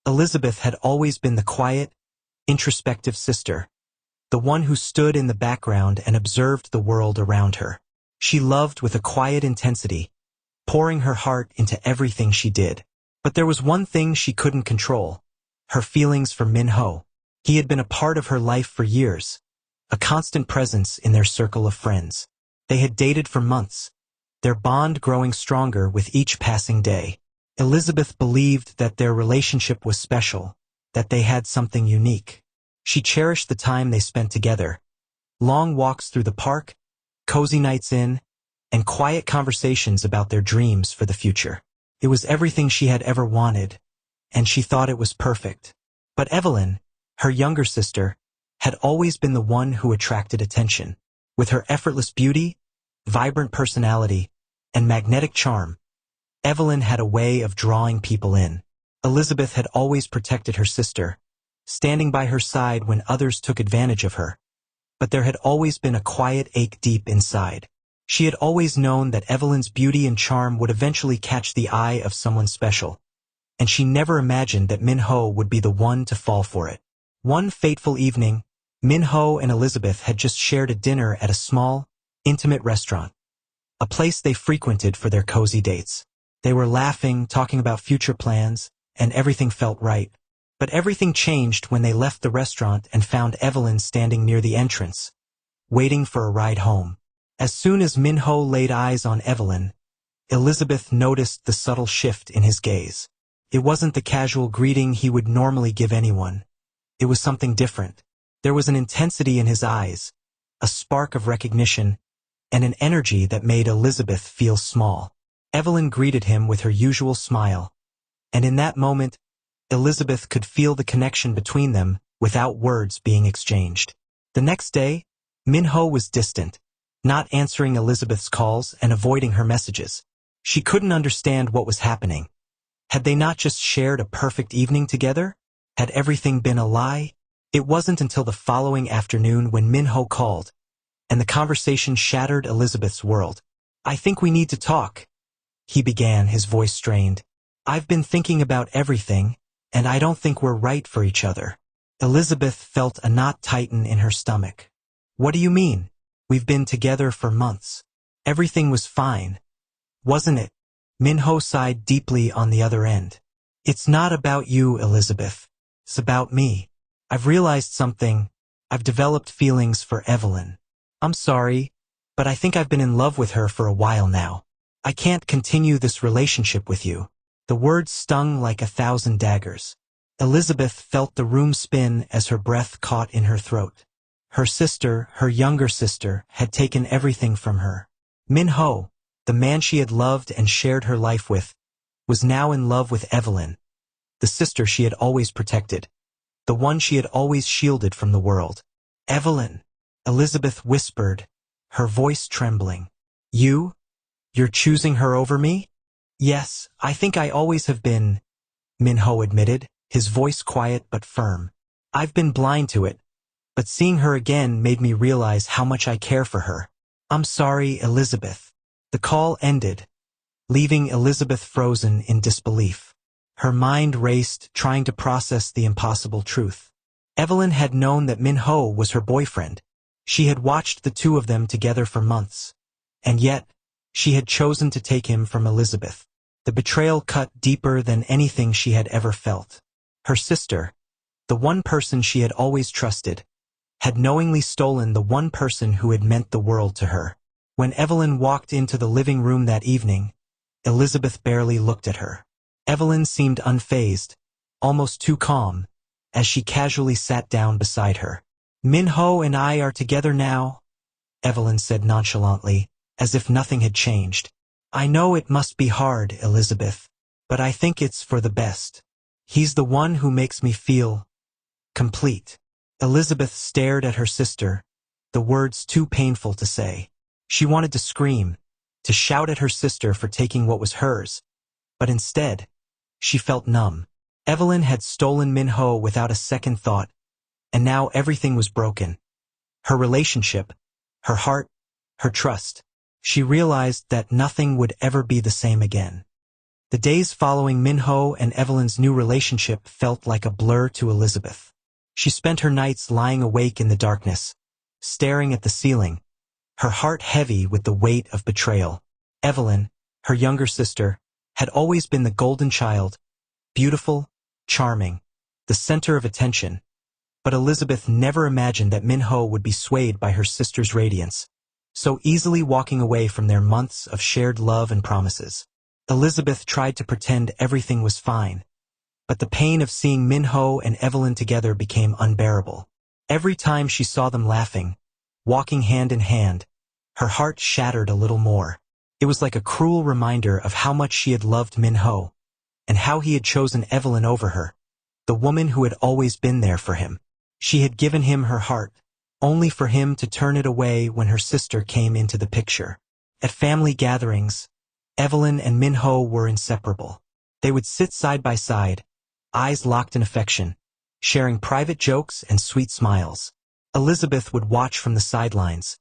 Elizabeth had always been the quiet, introspective sister, the one who stood in the background and observed the world around her. She loved with a quiet intensity, pouring her heart into everything she did. But there was one thing she couldn't control: her feelings for Min-ho. He had been a part of her life for years, a constant presence in their circle of friends. They had dated for months, their bond growing stronger with each passing day. Elizabeth believed that their relationship was special, that they had something unique. She cherished the time they spent together, long walks through the park, cozy nights in, and quiet conversations about their dreams for the future. It was everything she had ever wanted, and she thought it was perfect. But Evelyn, her younger sister, had always been the one who attracted attention. With her effortless beauty, vibrant personality, and magnetic charm, Evelyn had a way of drawing people in. Elizabeth had always protected her sister, standing by her side when others took advantage of her. But there had always been a quiet ache deep inside. She had always known that Evelyn's beauty and charm would eventually catch the eye of someone special, and she never imagined that Min-ho would be the one to fall for it. One fateful evening, Min-ho and Elizabeth had just shared a dinner at a small, intimate restaurant, a place they frequented for their cozy dates. They were laughing, talking about future plans, and everything felt right. But everything changed when they left the restaurant and found Evelyn standing near the entrance, waiting for a ride home. As soon as Min-ho laid eyes on Evelyn, Elizabeth noticed the subtle shift in his gaze. It wasn't the casual greeting he would normally give anyone. It was something different. There was an intensity in his eyes, a spark of recognition, and an energy that made Elizabeth feel small. Evelyn greeted him with her usual smile, and in that moment, Elizabeth could feel the connection between them without words being exchanged. The next day, Min-ho was distant, not answering Elizabeth's calls and avoiding her messages. She couldn't understand what was happening. Had they not just shared a perfect evening together? Had everything been a lie? It wasn't until the following afternoon when Min-ho called, and the conversation shattered Elizabeth's world. "I think we need to talk," he began, his voice strained. "I've been thinking about everything, and I don't think we're right for each other." Elizabeth felt a knot tighten in her stomach. "What do you mean? We've been together for months. Everything was fine, wasn't it?" Min-ho sighed deeply on the other end. "It's not about you, Elizabeth. It's about me. I've realized something. I've developed feelings for Evelyn. I'm sorry, but I think I've been in love with her for a while now. I can't continue this relationship with you." The words stung like 1,000 daggers. Elizabeth felt the room spin as her breath caught in her throat. Her sister, her younger sister, had taken everything from her. Min-ho, the man she had loved and shared her life with, was now in love with Evelyn, the sister she had always protected, the one she had always shielded from the world. "Evelyn," Elizabeth whispered, her voice trembling. You're choosing her over me?" "Yes, I think I always have been," Min-ho admitted, his voice quiet but firm. "I've been blind to it, but seeing her again made me realize how much I care for her. I'm sorry, Elizabeth." The call ended, leaving Elizabeth frozen in disbelief. Her mind raced, trying to process the impossible truth. Evelyn had known that Min-ho was her boyfriend. She had watched the two of them together for months, and yet, she had chosen to take him from Elizabeth. The betrayal cut deeper than anything she had ever felt. Her sister, the one person she had always trusted, had knowingly stolen the one person who had meant the world to her. When Evelyn walked into the living room that evening, Elizabeth barely looked at her. Evelyn seemed unfazed, almost too calm, as she casually sat down beside her. "Min-ho and I are together now," Evelyn said nonchalantly, as if nothing had changed. "I know it must be hard, Elizabeth, but I think it's for the best. He's the one who makes me feel complete." Elizabeth stared at her sister, the words too painful to say. She wanted to scream, to shout at her sister for taking what was hers, but instead, she felt numb. Evelyn had stolen Min-ho without a second thought, and now everything was broken. Her relationship, her heart, her trust. She realized that nothing would ever be the same again. The days following Min-ho and Evelyn's new relationship felt like a blur to Elizabeth. She spent her nights lying awake in the darkness, staring at the ceiling, her heart heavy with the weight of betrayal. Evelyn, her younger sister, had always been the golden child, beautiful, charming, the center of attention, but Elizabeth never imagined that Min-ho would be swayed by her sister's radiance, so easily walking away from their months of shared love and promises. Elizabeth tried to pretend everything was fine, but the pain of seeing Min-ho and Evelyn together became unbearable. Every time she saw them laughing, walking hand in hand, her heart shattered a little more. It was like a cruel reminder of how much she had loved Min-ho, and how he had chosen Evelyn over her, the woman who had always been there for him. She had given him her heart, only for him to turn it away when her sister came into the picture. At family gatherings, Evelyn and Min-ho were inseparable. They would sit side by side, eyes locked in affection, sharing private jokes and sweet smiles. Elizabeth would watch from the sidelines,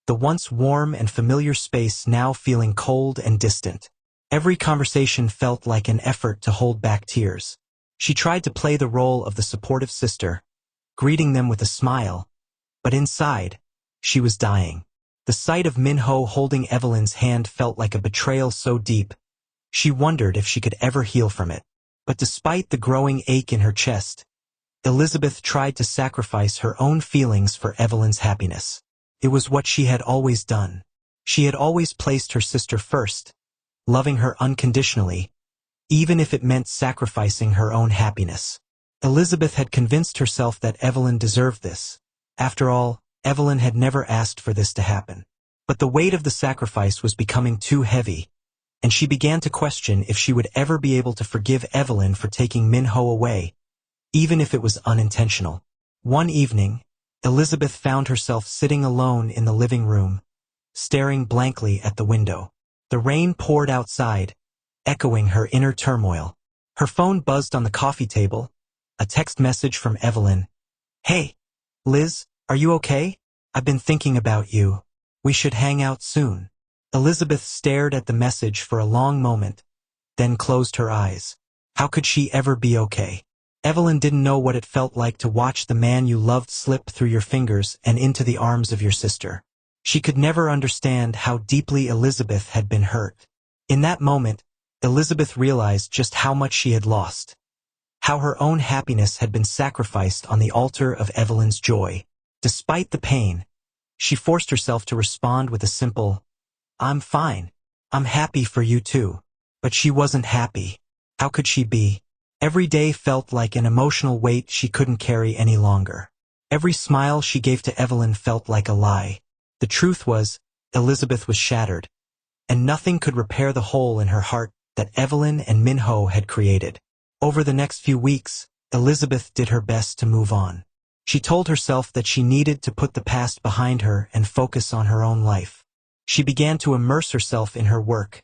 the once warm and familiar space now feeling cold and distant. Every conversation felt like an effort to hold back tears. She tried to play the role of the supportive sister, greeting them with a smile, but inside, she was dying. The sight of Min-ho holding Evelyn's hand felt like a betrayal so deep, she wondered if she could ever heal from it. But despite the growing ache in her chest, Elizabeth tried to sacrifice her own feelings for Evelyn's happiness. It was what she had always done. She had always placed her sister first, loving her unconditionally, even if it meant sacrificing her own happiness. Elizabeth had convinced herself that Evelyn deserved this. After all, Evelyn had never asked for this to happen. But the weight of the sacrifice was becoming too heavy, and she began to question if she would ever be able to forgive Evelyn for taking Min-ho away, even if it was unintentional. One evening, Elizabeth found herself sitting alone in the living room, staring blankly at the window. The rain poured outside, echoing her inner turmoil. Her phone buzzed on the coffee table, a text message from Evelyn. "Hey, Liz, are you okay? I've been thinking about you. We should hang out soon." Elizabeth stared at the message for a long moment, then closed her eyes. How could she ever be okay? Evelyn didn't know what it felt like to watch the man you loved slip through your fingers and into the arms of your sister. She could never understand how deeply Elizabeth had been hurt. In that moment, Elizabeth realized just how much she had lost, how her own happiness had been sacrificed on the altar of Evelyn's joy. Despite the pain, she forced herself to respond with a simple, "I'm fine. I'm happy for you too." But she wasn't happy. How could she be? Every day felt like an emotional weight she couldn't carry any longer. Every smile she gave to Evelyn felt like a lie. The truth was, Elizabeth was shattered, and nothing could repair the hole in her heart that Evelyn and Min-ho had created. Over the next few weeks, Elizabeth did her best to move on. She told herself that she needed to put the past behind her and focus on her own life. She began to immerse herself in her work,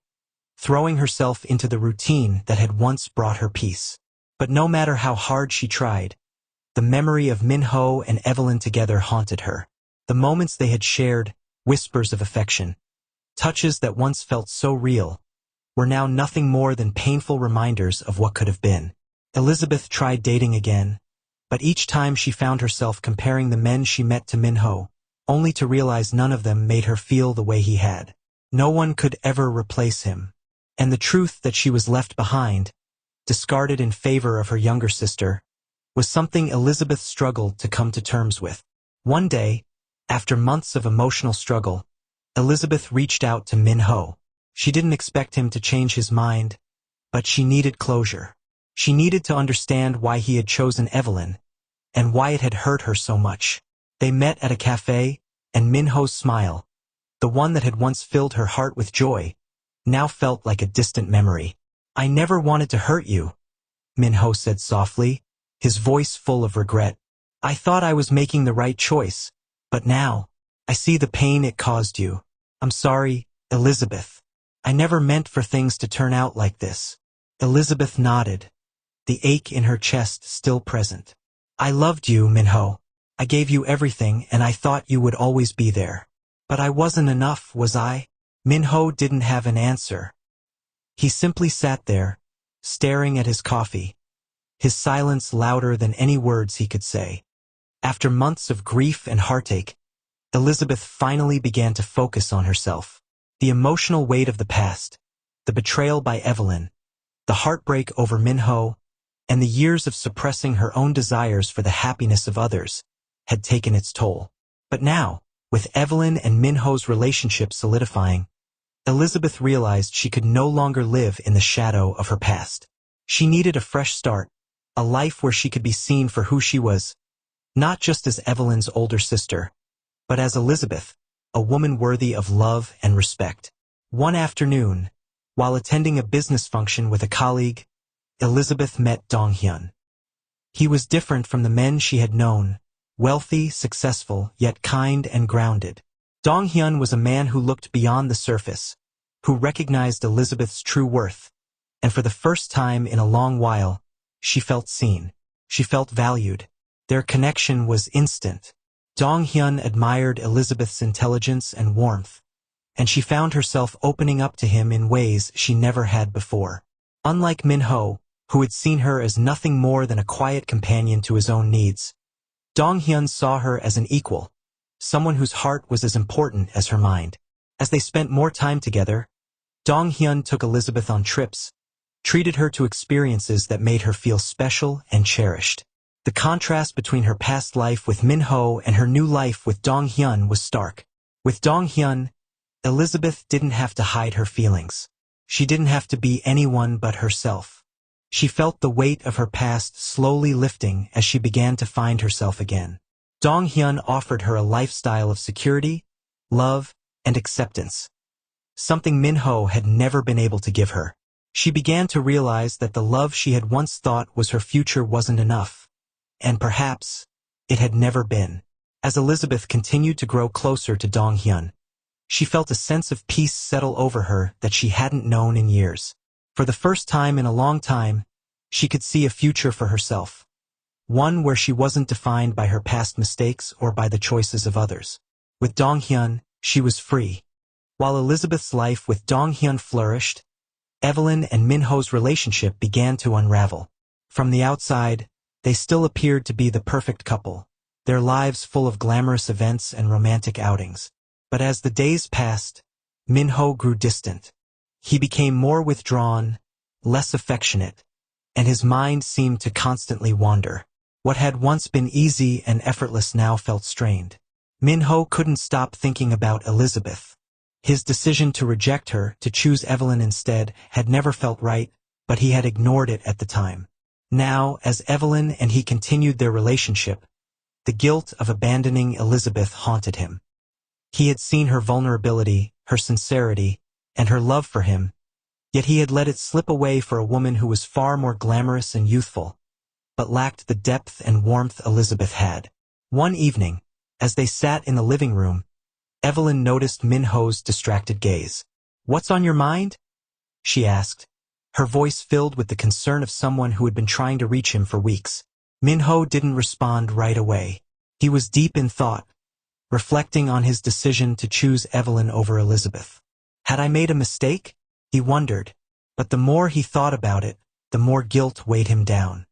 throwing herself into the routine that had once brought her peace. But no matter how hard she tried, the memory of Min-ho and Evelyn together haunted her. The moments they had shared, whispers of affection, touches that once felt so real, were now nothing more than painful reminders of what could have been. Elizabeth tried dating again, but each time she found herself comparing the men she met to Min-ho, only to realize none of them made her feel the way he had. No one could ever replace him. And the truth that she was left behind, discarded in favor of her younger sister, was something Elizabeth struggled to come to terms with. One day, after months of emotional struggle, Elizabeth reached out to Min-ho. She didn't expect him to change his mind, but she needed closure. She needed to understand why he had chosen Evelyn, and why it had hurt her so much. They met at a cafe, and Min-ho's smile, the one that had once filled her heart with joy, now felt like a distant memory. "I never wanted to hurt you," Min-ho said softly, his voice full of regret. "I thought I was making the right choice, but now, I see the pain it caused you. I'm sorry, Elizabeth. I never meant for things to turn out like this." Elizabeth nodded, the ache in her chest still present. "I loved you, Min-ho. I gave you everything and I thought you would always be there. But I wasn't enough, was I?" Min-ho didn't have an answer. He simply sat there, staring at his coffee, his silence louder than any words he could say. After months of grief and heartache, Elizabeth finally began to focus on herself. The emotional weight of the past, the betrayal by Evelyn, the heartbreak over Min-ho, and the years of suppressing her own desires for the happiness of others, had taken its toll. But now, with Evelyn and Min-ho's relationship solidifying, Elizabeth realized she could no longer live in the shadow of her past. She needed a fresh start, a life where she could be seen for who she was, not just as Evelyn's older sister, but as Elizabeth, a woman worthy of love and respect. One afternoon, while attending a business function with a colleague, Elizabeth met Dong-Hyun. He was different from the men she had known, wealthy, successful, yet kind and grounded. Dong-Hyun was a man who looked beyond the surface, who recognized Elizabeth's true worth, and for the first time in a long while, she felt seen. She felt valued. Their connection was instant. Dong-Hyun admired Elizabeth's intelligence and warmth, and she found herself opening up to him in ways she never had before. Unlike Min-ho, who had seen her as nothing more than a quiet companion to his own needs, Dong-Hyun saw her as an equal, someone whose heart was as important as her mind. As they spent more time together, Dong-Hyun took Elizabeth on trips, treated her to experiences that made her feel special and cherished. The contrast between her past life with Min-ho and her new life with Dong-Hyun was stark. With Dong-Hyun, Elizabeth didn't have to hide her feelings. She didn't have to be anyone but herself. She felt the weight of her past slowly lifting as she began to find herself again. Dong-Hyun offered her a lifestyle of security, love, and acceptance, something Min-ho had never been able to give her. She began to realize that the love she had once thought was her future wasn't enough, and perhaps it had never been. As Elizabeth continued to grow closer to Dong-Hyun, she felt a sense of peace settle over her that she hadn't known in years. For the first time in a long time, she could see a future for herself, one where she wasn't defined by her past mistakes or by the choices of others. With Dong-Hyun, she was free. While Elizabeth's life with Dong-Hyun flourished, Evelyn and Min-ho's relationship began to unravel. From the outside, they still appeared to be the perfect couple, their lives full of glamorous events and romantic outings. But as the days passed, Min-ho grew distant. He became more withdrawn, less affectionate, and his mind seemed to constantly wander. What had once been easy and effortless now felt strained. Min-ho couldn't stop thinking about Elizabeth. His decision to reject her, to choose Evelyn instead, had never felt right, but he had ignored it at the time. Now, as Evelyn and he continued their relationship, the guilt of abandoning Elizabeth haunted him. He had seen her vulnerability, her sincerity, and her love for him, yet he had let it slip away for a woman who was far more glamorous and youthful, but lacked the depth and warmth Elizabeth had. One evening, as they sat in the living room, Evelyn noticed Min-ho's distracted gaze. "What's on your mind?" she asked, her voice filled with the concern of someone who had been trying to reach him for weeks. Min-ho didn't respond right away. He was deep in thought, reflecting on his decision to choose Evelyn over Elizabeth. Had I made a mistake? He wondered, but the more he thought about it, the more guilt weighed him down.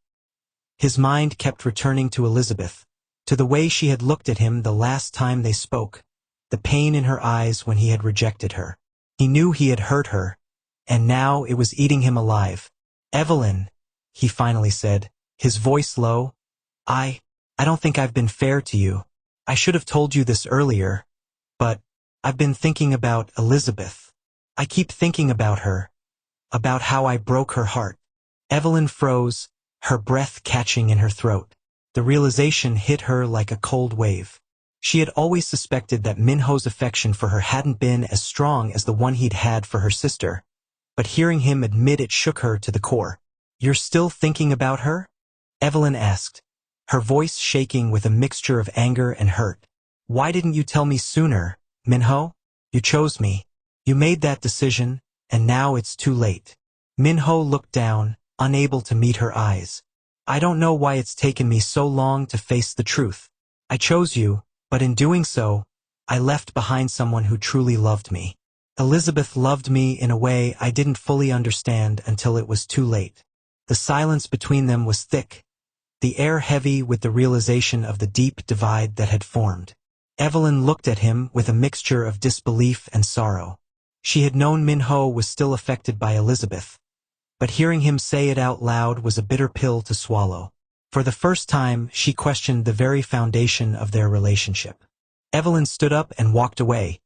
His mind kept returning to Elizabeth, to the way she had looked at him the last time they spoke, the pain in her eyes when he had rejected her. He knew he had hurt her, and now it was eating him alive. "Evelyn," he finally said, his voice low, I don't think I've been fair to you. I should have told you this earlier, but I've been thinking about Elizabeth. I keep thinking about her, about how I broke her heart." Evelyn froze, her breath catching in her throat. The realization hit her like a cold wave. She had always suspected that Min-ho's affection for her hadn't been as strong as the one he'd had for her sister, but hearing him admit it shook her to the core. "You're still thinking about her?" Evelyn asked, her voice shaking with a mixture of anger and hurt. "Why didn't you tell me sooner, Min-ho? You chose me. You made that decision, and now it's too late." Min-ho looked down, unable to meet her eyes. "I don't know why it's taken me so long to face the truth. I chose you, but in doing so, I left behind someone who truly loved me." Elizabeth loved me in a way I didn't fully understand until it was too late. The silence between them was thick, the air heavy with the realization of the deep divide that had formed. Evelyn looked at him with a mixture of disbelief and sorrow. She had known Min-ho was still affected by Elizabeth, but hearing him say it out loud was a bitter pill to swallow. For the first time, she questioned the very foundation of their relationship. Evelyn stood up and walked away,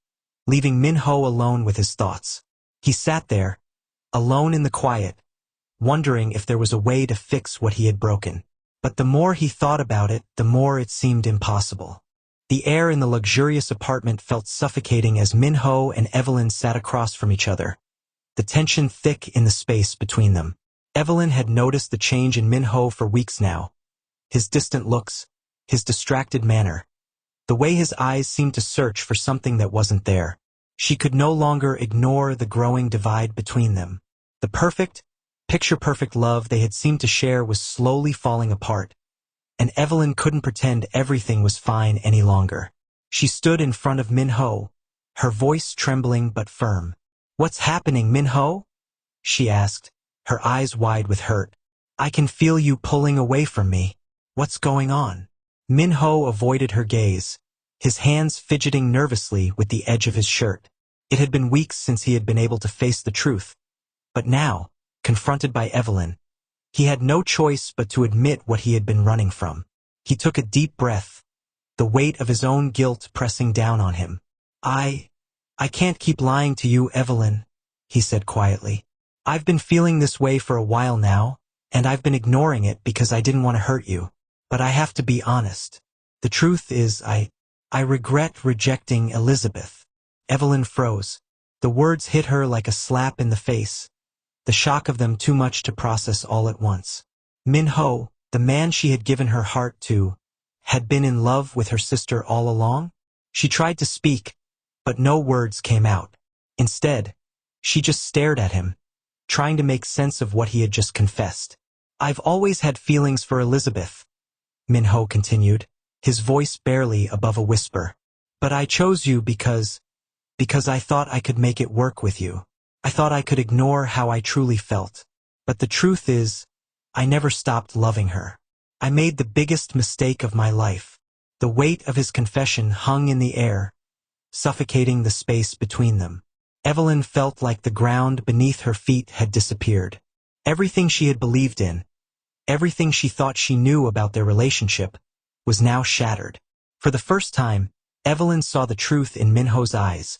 leaving Min-ho alone with his thoughts. He sat there, alone in the quiet, wondering if there was a way to fix what he had broken. But the more he thought about it, the more it seemed impossible. The air in the luxurious apartment felt suffocating as Min-ho and Evelyn sat across from each other, the tension thick in the space between them. Evelyn had noticed the change in Min-ho for weeks now. His distant looks, his distracted manner, the way his eyes seemed to search for something that wasn't there. She could no longer ignore the growing divide between them. The perfect, picture-perfect love they had seemed to share was slowly falling apart, and Evelyn couldn't pretend everything was fine any longer. She stood in front of Min-ho, her voice trembling but firm. "What's happening, Min-ho?" she asked, her eyes wide with hurt. "I can feel you pulling away from me. What's going on?" Min-ho avoided her gaze, his hands fidgeting nervously with the edge of his shirt. It had been weeks since he had been able to face the truth, but now, confronted by Evelyn, he had no choice but to admit what he had been running from. He took a deep breath, the weight of his own guilt pressing down on him. I can't keep lying to you, Evelyn," he said quietly. "I've been feeling this way for a while now, and I've been ignoring it because I didn't want to hurt you. But I have to be honest. The truth is I regret rejecting Elizabeth." Evelyn froze. The words hit her like a slap in the face, the shock of them too much to process all at once. Min-ho, the man she had given her heart to, had been in love with her sister all along? She tried to speak, but no words came out. Instead, she just stared at him, trying to make sense of what he had just confessed. "I've always had feelings for Elizabeth," Min-ho continued, his voice barely above a whisper. "But I chose you because I thought I could make it work with you. I thought I could ignore how I truly felt. But the truth is, I never stopped loving her. I made the biggest mistake of my life." The weight of his confession hung in the air, suffocating the space between them. Evelyn felt like the ground beneath her feet had disappeared. Everything she had believed in, everything she thought she knew about their relationship, was now shattered. For the first time, Evelyn saw the truth in Min-ho's eyes.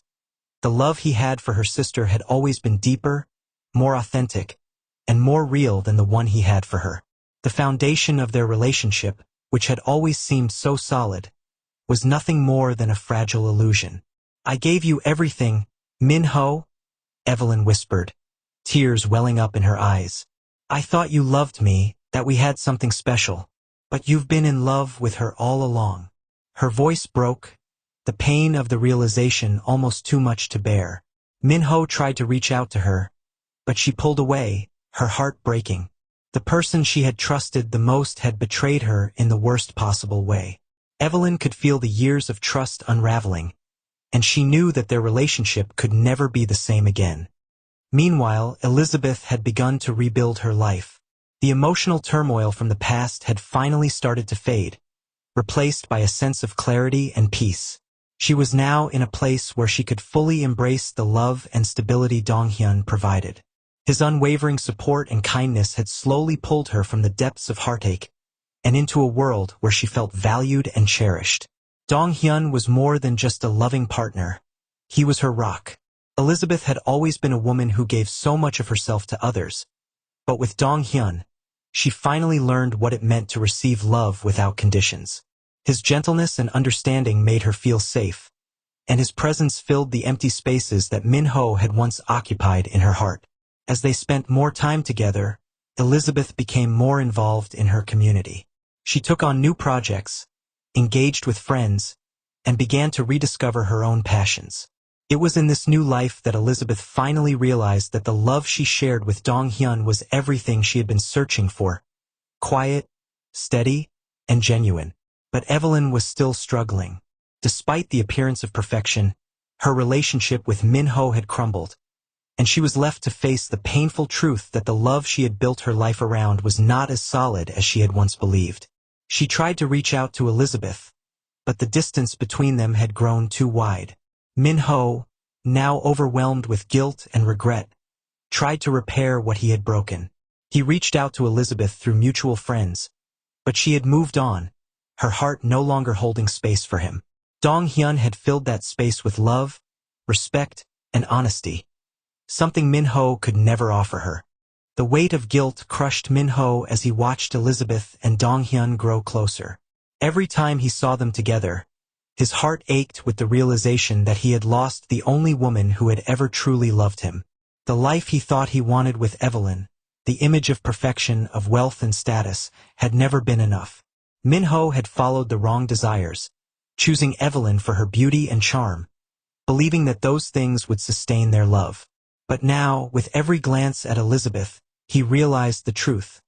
The love he had for her sister had always been deeper, more authentic, and more real than the one he had for her. The foundation of their relationship, which had always seemed so solid, was nothing more than a fragile illusion. "I gave you everything, Min-ho," Evelyn whispered, tears welling up in her eyes. "I thought you loved me, that we had something special. But you've been in love with her all along." Her voice broke, the pain of the realization almost too much to bear. Min-ho tried to reach out to her, but she pulled away, her heart breaking. The person she had trusted the most had betrayed her in the worst possible way. Evelyn could feel the years of trust unraveling, and she knew that their relationship could never be the same again. Meanwhile, Elizabeth had begun to rebuild her life. The emotional turmoil from the past had finally started to fade, replaced by a sense of clarity and peace. She was now in a place where she could fully embrace the love and stability Dong-Hyun provided. His unwavering support and kindness had slowly pulled her from the depths of heartache and into a world where she felt valued and cherished. Dong-Hyun was more than just a loving partner. He was her rock. Elizabeth had always been a woman who gave so much of herself to others, but with Dong-Hyun, she finally learned what it meant to receive love without conditions. His gentleness and understanding made her feel safe, and his presence filled the empty spaces that Min-ho had once occupied in her heart. As they spent more time together, Elizabeth became more involved in her community. She took on new projects, engaged with friends, and began to rediscover her own passions. It was in this new life that Elizabeth finally realized that the love she shared with Dong-Hyun was everything she had been searching for: quiet, steady, and genuine. But Evelyn was still struggling. Despite the appearance of perfection, Her relationship with Min-ho had crumbled, and she was left to face the painful truth that the love she had built her life around was not as solid as she had once believed. She tried to reach out to Elizabeth, but the distance between them had grown too wide. Min-ho, now overwhelmed with guilt and regret, tried to repair what he had broken. He reached out to Elizabeth through mutual friends, but she had moved on, her heart no longer holding space for him. Dong-Hyun had filled that space with love, respect, and honesty, something Min-ho could never offer her. The weight of guilt crushed Min-ho as he watched Elizabeth and Dong-Hyun grow closer. Every time he saw them together, his heart ached with the realization that he had lost the only woman who had ever truly loved him. The life he thought he wanted with Evelyn, the image of perfection, of wealth and status, had never been enough. Min-ho had followed the wrong desires, choosing Evelyn for her beauty and charm, believing that those things would sustain their love. But now, with every glance at Elizabeth, he realized the truth.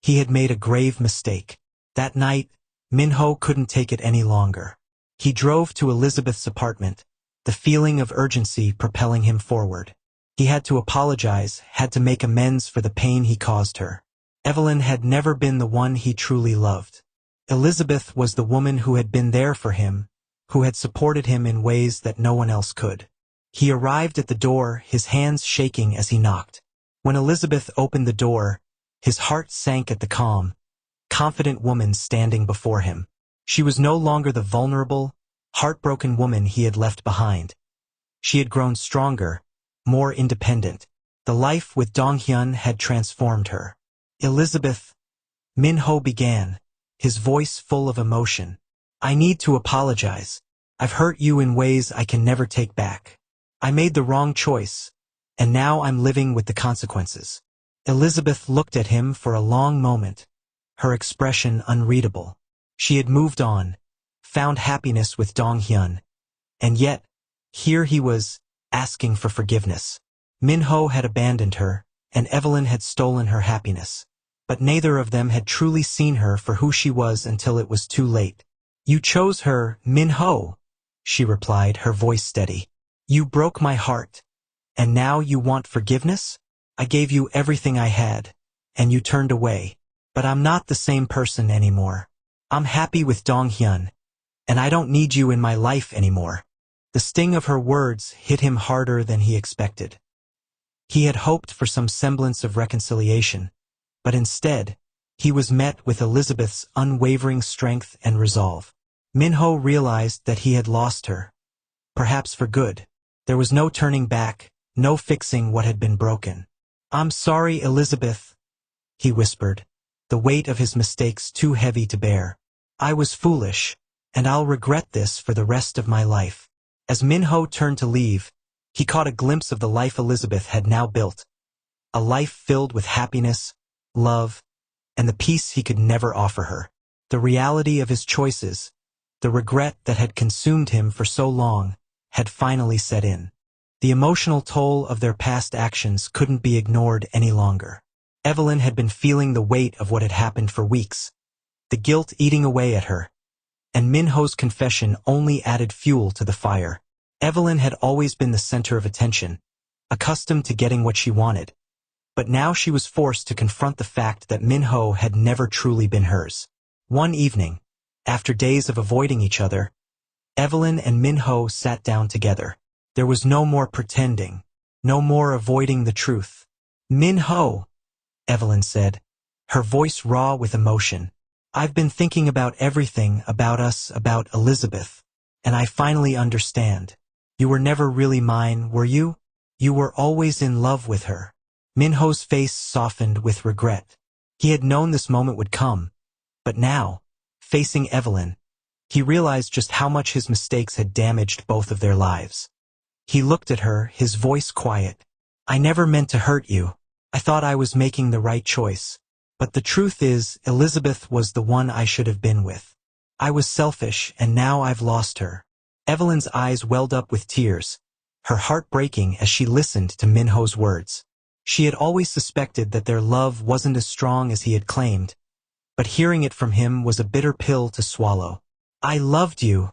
He had made a grave mistake. That night, Min-ho couldn't take it any longer. He drove to Elizabeth's apartment, the feeling of urgency propelling him forward. He had to apologize, had to make amends for the pain he caused her. Evelyn had never been the one he truly loved. Elizabeth was the woman who had been there for him, who had supported him in ways that no one else could. He arrived at the door, his hands shaking as he knocked. When Elizabeth opened the door, his heart sank at the calm, confident woman standing before him. She was no longer the vulnerable, heartbroken woman he had left behind. She had grown stronger, more independent. The life with Dong-Hyun had transformed her. Elizabeth, Min-ho began, his voice full of emotion. I need to apologize. I've hurt you in ways I can never take back. I made the wrong choice, and now I'm living with the consequences. Elizabeth looked at him for a long moment, her expression unreadable. She had moved on, found happiness with Dong-Hyun, and yet, here he was, asking for forgiveness. Min-ho had abandoned her, and Evelyn had stolen her happiness. But neither of them had truly seen her for who she was until it was too late. You chose her, Min-ho, she replied, her voice steady. You broke my heart, and now you want forgiveness? I gave you everything I had, and you turned away. But I'm not the same person anymore. I'm happy with Dong-Hyun, and I don't need you in my life anymore. The sting of her words hit him harder than he expected. He had hoped for some semblance of reconciliation, but instead, he was met with Elizabeth's unwavering strength and resolve. Min-ho realized that he had lost her, perhaps for good. There was no turning back, no fixing what had been broken. I'm sorry, Elizabeth, he whispered, the weight of his mistakes too heavy to bear. I was foolish, and I'll regret this for the rest of my life. As Min-ho turned to leave, he caught a glimpse of the life Elizabeth had now built, a life filled with happiness, love, and the peace he could never offer her. The reality of his choices, the regret that had consumed him for so long, had finally set in. The emotional toll of their past actions couldn't be ignored any longer. Evelyn had been feeling the weight of what had happened for weeks, the guilt eating away at her, and Min-ho's confession only added fuel to the fire. Evelyn had always been the center of attention, accustomed to getting what she wanted. But now she was forced to confront the fact that Min-ho had never truly been hers. One evening, after days of avoiding each other, Evelyn and Min-ho sat down together. There was no more pretending, no more avoiding the truth. Min-ho, Evelyn said, her voice raw with emotion. I've been thinking about everything, about us, about Elizabeth, and I finally understand. You were never really mine, were you? You were always in love with her. Min-ho's face softened with regret. He had known this moment would come, but now, facing Evelyn, he realized just how much his mistakes had damaged both of their lives. He looked at her, his voice quiet. I never meant to hurt you. I thought I was making the right choice. But the truth is, Elizabeth was the one I should have been with. I was selfish, and now I've lost her. Evelyn's eyes welled up with tears, her heart breaking as she listened to Min-ho's words. She had always suspected that their love wasn't as strong as he had claimed, but hearing it from him was a bitter pill to swallow. I loved you,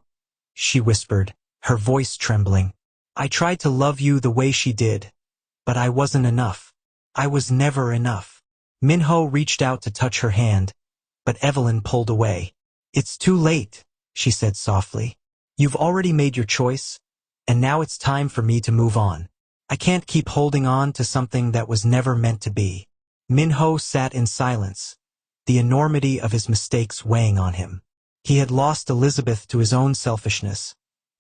she whispered, her voice trembling. I tried to love you the way she did, but I wasn't enough. I was never enough. Minho reached out to touch her hand, but Evelyn pulled away. It's too late, she said softly. You've already made your choice, and now it's time for me to move on. I can't keep holding on to something that was never meant to be. Minho sat in silence, the enormity of his mistakes weighing on him. He had lost Elizabeth to his own selfishness,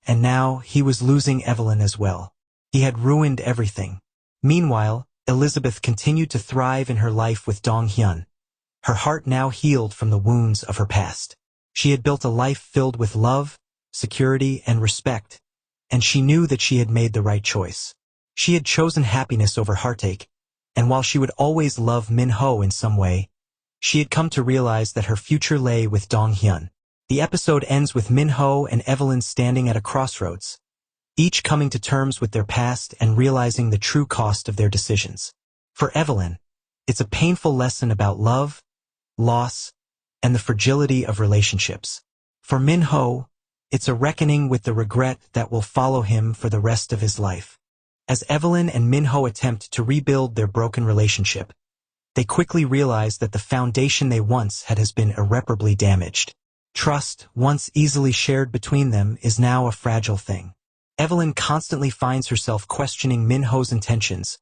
and now he was losing Evelyn as well. He had ruined everything. Meanwhile, Elizabeth continued to thrive in her life with Dong-Hyun, her heart now healed from the wounds of her past. She had built a life filled with love, security, and respect, and she knew that she had made the right choice. She had chosen happiness over heartache, and while she would always love Minho in some way, she had come to realize that her future lay with Dong-Hyun. The episode ends with Minho and Evelyn standing at a crossroads, each coming to terms with their past and realizing the true cost of their decisions. For Evelyn, it's a painful lesson about love, loss, and the fragility of relationships. For Minho, it's a reckoning with the regret that will follow him for the rest of his life. As Evelyn and Minho attempt to rebuild their broken relationship, they quickly realize that the foundation they once had has been irreparably damaged. Trust, once easily shared between them, is now a fragile thing. Evelyn constantly finds herself questioning Minho's intentions,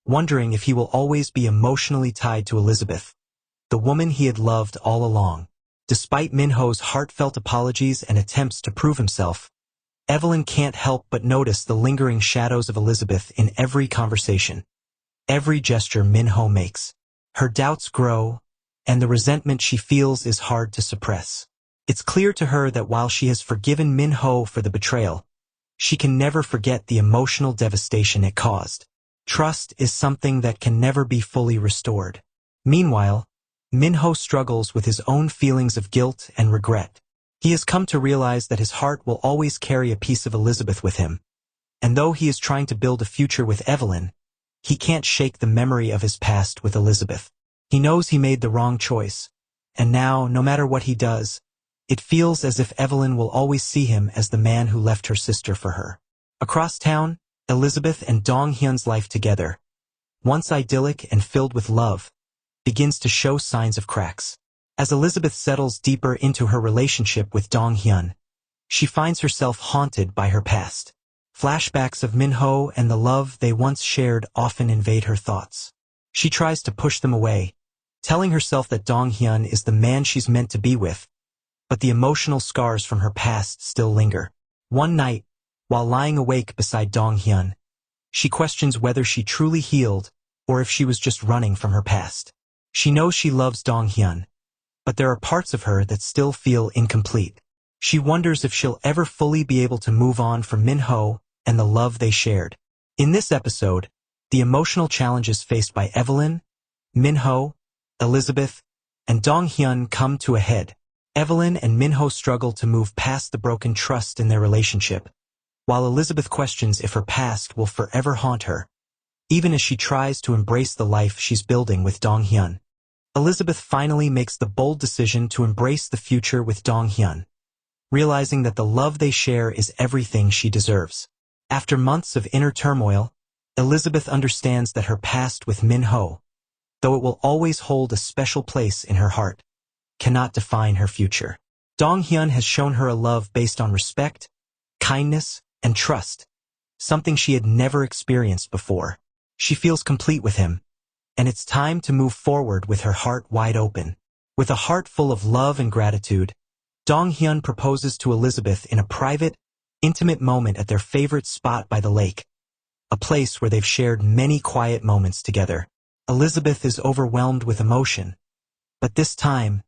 wondering if he will always be emotionally tied to Elizabeth, the woman he had loved all along. Despite Minho's heartfelt apologies and attempts to prove himself, Evelyn can't help but notice the lingering shadows of Elizabeth in every conversation, every gesture Minho makes. Her doubts grow, and the resentment she feels is hard to suppress. It's clear to her that while she has forgiven Minho for the betrayal, she can never forget the emotional devastation it caused. Trust is something that can never be fully restored. Meanwhile, Minho struggles with his own feelings of guilt and regret. He has come to realize that his heart will always carry a piece of Elizabeth with him, and though he is trying to build a future with Evelyn, he can't shake the memory of his past with Elizabeth. He knows he made the wrong choice, and now, no matter what he does, it feels as if Evelyn will always see him as the man who left her sister for her. Across town, Elizabeth and Dong-Hyun's life together, once idyllic and filled with love, begins to show signs of cracks. As Elizabeth settles deeper into her relationship with Dong-Hyun, she finds herself haunted by her past. Flashbacks of Minho and the love they once shared often invade her thoughts. She tries to push them away, telling herself that Dong-Hyun is the man she's meant to be with, but the emotional scars from her past still linger. One night, while lying awake beside Dong-Hyun, she questions whether she truly healed or if she was just running from her past. She knows she loves Dong-Hyun, but there are parts of her that still feel incomplete. She wonders if she'll ever fully be able to move on from Minho and the love they shared. In this episode, the emotional challenges faced by Evelyn, Minho, Elizabeth, and Dong-Hyun come to a head. Evelyn and Minho struggle to move past the broken trust in their relationship, while Elizabeth questions if her past will forever haunt her, even as she tries to embrace the life she's building with Dong-Hyun. Elizabeth finally makes the bold decision to embrace the future with Dong-Hyun, realizing that the love they share is everything she deserves. After months of inner turmoil, Elizabeth understands that her past with Minho, though it will always hold a special place in her heart, cannot define her future. Dong-Hyun has shown her a love based on respect, kindness, and trust, something she had never experienced before. She feels complete with him, and it's time to move forward with her heart wide open. With a heart full of love and gratitude, Dong-Hyun proposes to Elizabeth in a private, intimate moment at their favorite spot by the lake, a place where they've shared many quiet moments together. Elizabeth is overwhelmed with emotion, but this time,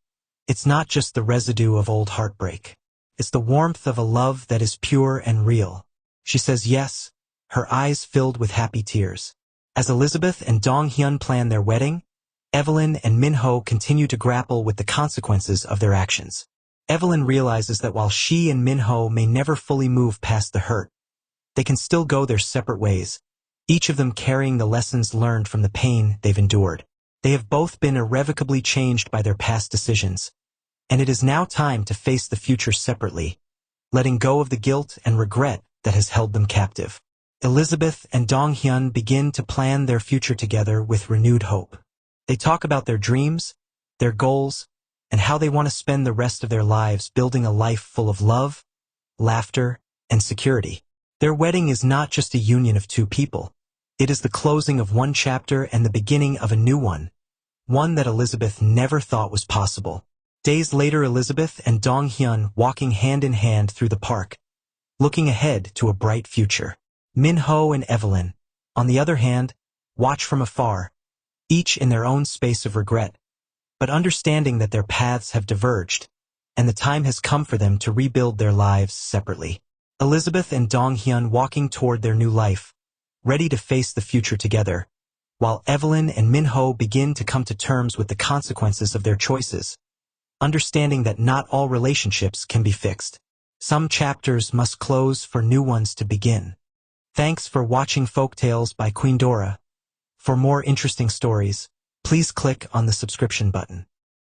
it's not just the residue of old heartbreak. It's the warmth of a love that is pure and real. She says yes, her eyes filled with happy tears. As Elizabeth and Dong-Hyun plan their wedding, Evelyn and Minho continue to grapple with the consequences of their actions. Evelyn realizes that while she and Minho may never fully move past the hurt, they can still go their separate ways, each of them carrying the lessons learned from the pain they've endured. They have both been irrevocably changed by their past decisions, and it is now time to face the future separately, letting go of the guilt and regret that has held them captive. Elizabeth and Dong-Hyun begin to plan their future together with renewed hope. They talk about their dreams, their goals, and how they want to spend the rest of their lives building a life full of love, laughter, and security. Their wedding is not just a union of two people. It is the closing of one chapter and the beginning of a new one that Elizabeth never thought was possible. Days later, Elizabeth and Dong-Hyun walking hand in hand through the park, looking ahead to a bright future. Min-ho and Evelyn, on the other hand, watch from afar, each in their own space of regret, but understanding that their paths have diverged, and the time has come for them to rebuild their lives separately. Elizabeth and Dong-Hyun walking toward their new life, ready to face the future together, while Evelyn and Min-ho begin to come to terms with the consequences of their choices, understanding that not all relationships can be fixed. Some chapters must close for new ones to begin. Thanks for watching Folktales by Queen Dora. For more interesting stories, please click on the subscription button.